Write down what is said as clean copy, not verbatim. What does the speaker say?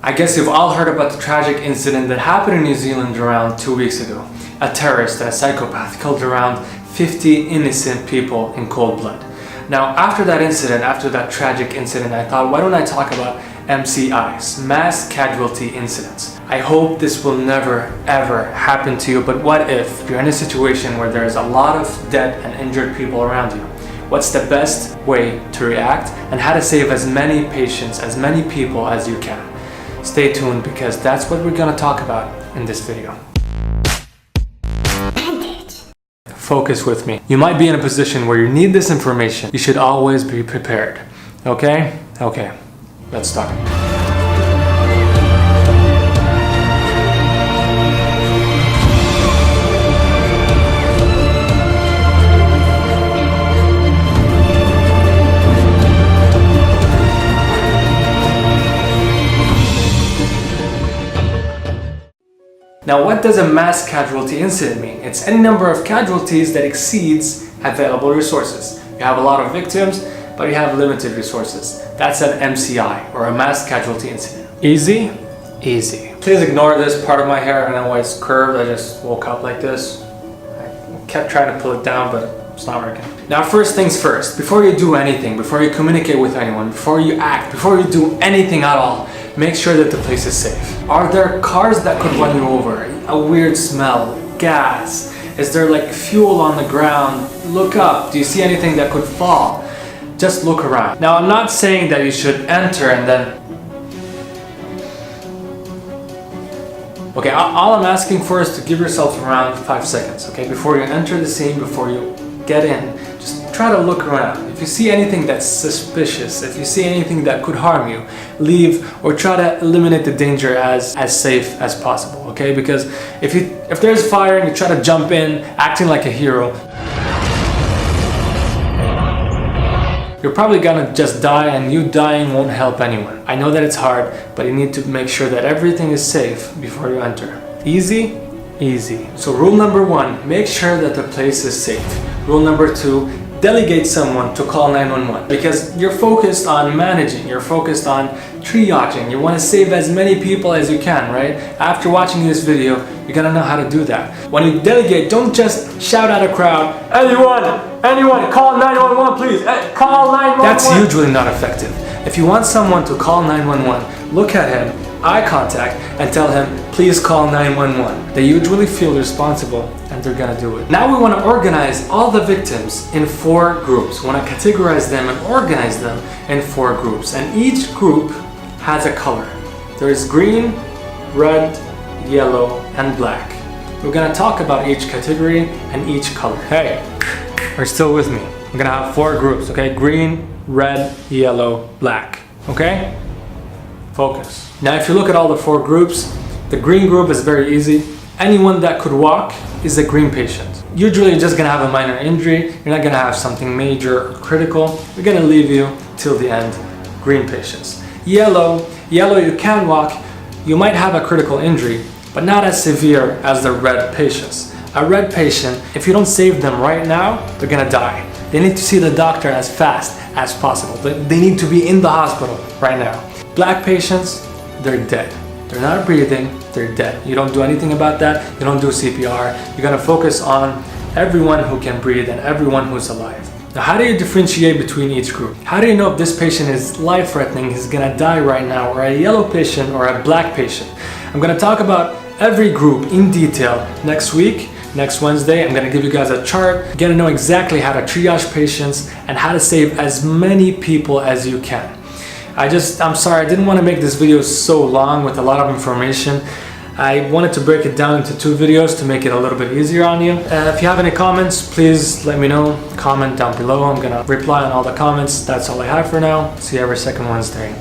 I guess you've all heard about the tragic incident that happened in New Zealand around 2 weeks ago. A terrorist, a psychopath, killed around 50 innocent people in cold blood. Now, after that incident, after that tragic incident, I thought, why don't I talk about MCIs, mass casualty incidents. I hope this will never ever happen to you, but what if you're in a situation where there's a lot of dead and injured people around you? What's the best way to react and how to save as many patients, as many people as you can? Stay tuned because that's what we're gonna talk about in this video. Focus with me. You might be in a position where you need this information. You should always be prepared. Okay? Okay. Let's start. Now, what does a mass casualty incident mean? It's any number of casualties that exceeds available resources. You have a lot of victims, but you have limited resources. That's an MCI, or a mass casualty incident. Easy? Easy. Please ignore this part of my hair. I know why it's curved. I just woke up like this. I kept trying to pull it down, but it's not working. Now, first things first. Before you do anything, before you communicate with anyone, before you act, before you do anything at all, make sure that the place is safe. Are there cars that could run you over? A weird smell? Gas? Is there like fuel on the ground? Look up. Do you see anything that could fall? Just look around. Now, I'm not saying that you should enter and then... Okay, all I'm asking for is to give yourself around 5 seconds, okay? Before you enter the scene, before you get in, just try to look around. If you see anything that's suspicious, if you see anything that could harm you, leave or try to eliminate the danger as safe as possible, okay? Because if there's fire and you try to jump in acting like a hero, you're probably gonna just die, and you dying won't help anyone. I know that it's hard, but you need to make sure that everything is safe before you enter. Easy? Easy. So rule number 1, make sure that the place is safe. Rule number 2, delegate someone to call 911 because you're focused on managing, you're focused on triaging. You want to save as many people as you can, right? After watching this video, you're gonna know how to do that. When you delegate, don't just shout at a crowd, anyone, call 911 please, call 911. That's usually not effective. If you want someone to call 911, look at him, eye contact, and tell him, please call 911. They usually feel responsible and they're gonna do it. Now we wanna organize all the victims in 4 groups. We wanna categorize them and organize them in 4 groups. And each group has a color. There is green, red, yellow, and black. We're gonna talk about each category and each color. Hey, are you still with me? We're gonna have 4 groups, okay? Green, red, yellow, black, okay? Focus. Now, if you look at all the 4 groups, the green group is very easy. Anyone that could walk is a green patient. Usually you're just gonna have a minor injury. You're not gonna have something major or critical. We're gonna leave you till the end. Green patients. Yellow, you can walk. You might have a critical injury, but not as severe as the red patients. A red patient, if you don't save them right now, they're gonna die. They need to see the doctor as fast as possible. They need to be in the hospital right now. Black patients, they're dead. They're not breathing, they're dead. You don't do anything about that, you don't do CPR. You're gonna focus on everyone who can breathe and everyone who's alive. Now, how do you differentiate between each group? How do you know if this patient is life-threatening, he's gonna die right now, or a yellow patient or a black patient? I'm gonna talk about every group in detail next week. Next Wednesday, I'm gonna give you guys a chart. You're gonna know exactly how to triage patients and how to save as many people as you can. I'm sorry, I didn't want to make this video so long with a lot of information. I wanted to break it down into 2 videos to make it a little bit easier on you. If you have any comments, please let me know. Comment down below. I'm gonna reply on all the comments. That's all I have for now. See you every second Wednesday.